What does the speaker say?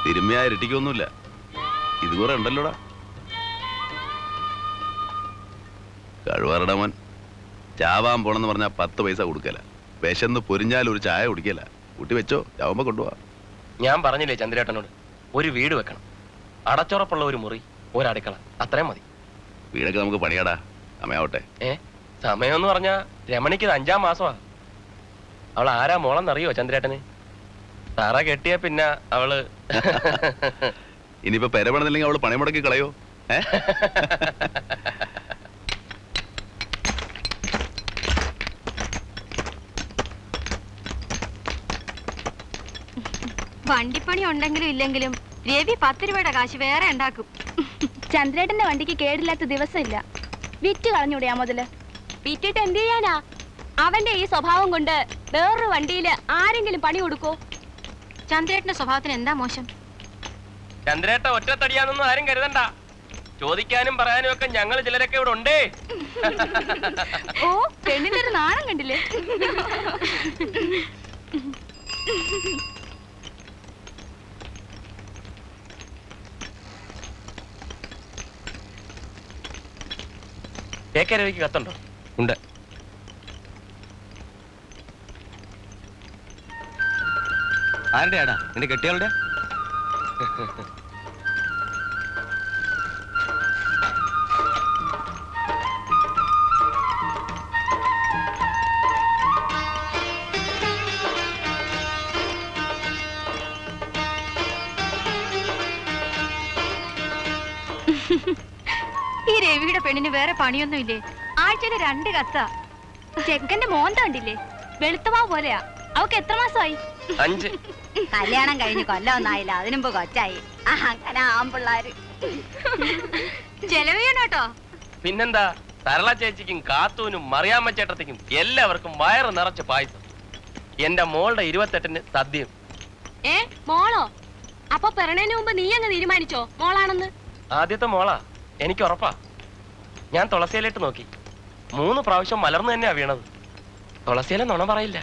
തിരുമ്മയാ ഇരട്ടിക്കൊന്നുമില്ല. ഇത് കുറെ ഉണ്ടല്ലോടാ. കഴിവറട മോൻ. ചാവാൻ പോണെന്ന് പറഞ്ഞാൽ 10 പൈസ കൊടുക്കല. വിശന്ന് പൊരിഞ്ഞാൽ ഒരു ചായ കുടിക്കല. കൂട്ടി വെച്ചോ, ചാവുമ്പോ കൊണ്ടുപോവാ. ഞാൻ പറഞ്ഞില്ലേ ചന്ദ്രേട്ടനോട്, ഒരു വീട് വെക്കണം, അടച്ചുറപ്പുള്ള ഒരു മുറി, ഒരടുക്കള, അത്രയും മതി. വീടൊക്കെ നമുക്ക് പണിയാടാ, സമയാവട്ടെ. സമയം എന്ന് പറഞ്ഞാ രമണിക്ക് ഇത് 5-ാം മാസമാ. അവൾ ആരാ മോളെന്നറിയോ ചന്ദ്രേട്ടന്? തറ കെട്ടിയ പിന്നെ അവള് ഇനിയിപ്പോ പെരപണില്ലെങ്കിൽ അവള് പണി മുടക്കി കളയോ? വണ്ടിപ്പണി ഉണ്ടെങ്കിലും ഇല്ലെങ്കിലും രവി 10 രൂപയുടെ കാശ് വേറെ ഉണ്ടാക്കും. ചന്ദ്രേട്ടന്റെ വണ്ടിക്ക് കേടില്ലാത്ത ദിവസമില്ല. വിറ്റ് കളഞ്ഞൂടെയാ മുതല്. വിറ്റിട്ട് എന്ത് ചെയ്യാനാ? അവന്റെ ഈ സ്വഭാവം കൊണ്ട് വേറൊരു വണ്ടിയില് ആരെങ്കിലും പണി കൊടുക്കോ? ചന്ദ്രേട്ടന്റെ സ്വഭാവത്തിന് എന്താ മോശം? ചന്ദ്രേട്ട ഒറ്റത്തടിയാന്നൊന്നും ആരും കരുതണ്ട. ചോദിക്കാനും പറയാനും ഒക്കെ ഞങ്ങൾ ചിലരൊക്കെ ഇവിടെ ഉണ്ടേ. ഓ, പെണ്ണിന്റെ ഒരു നാണം കണ്ടില്ലേ? കേക്കരവിക്ക് കത്തുണ്ടോ? ഉണ്ട്. ആരുടെയാടാ? നിന്റെ കെട്ടിയാളുടെ? ഈ രവിയുടെ പെണ്ണിന് വേറെ പണിയൊന്നും ഇല്ലേ? ആഴ്ചയില് 2 കത്താ. ചെക്കന്റെ മോന്ത കണ്ടില്ലേ? വെളുത്തമാ പോലെയാ. അവക്ക് എത്ര മാസമായി? 5. കല്യാണം കഴിഞ്ഞ് കൊല്ലമൊന്നായില്ല, അതിനുമ്പ് കൊച്ചായി. അങ്ങനെ ആമ്പിള്ളാര് ചെലവിയണോട്ടോ. പിന്നെന്താ, സരള ചേച്ചിക്കും കാത്തൂനും മറിയാമ്മ ചേട്ടത്തിക്കും എല്ലാവർക്കും വയറ് നിറച്ച് പായസം. എന്റെ മോളുടെ 28-ന് സദ്യയും. മോളോ? അപ്പൊ പിറണേന് മുമ്പ് നീ അങ്ങ് തീരുമാനിച്ചോ മോളാണെന്ന്? ആദ്യത്തെ മോളാ, എനിക്ക് ഉറപ്പാ. ഞാൻ തുളസിയിലിട്ട് നോക്കി, 3 പ്രാവശ്യം മലർന്നു തന്നെയാ വീണത്. തുളസിയിലെ നുണ പറയില്ല.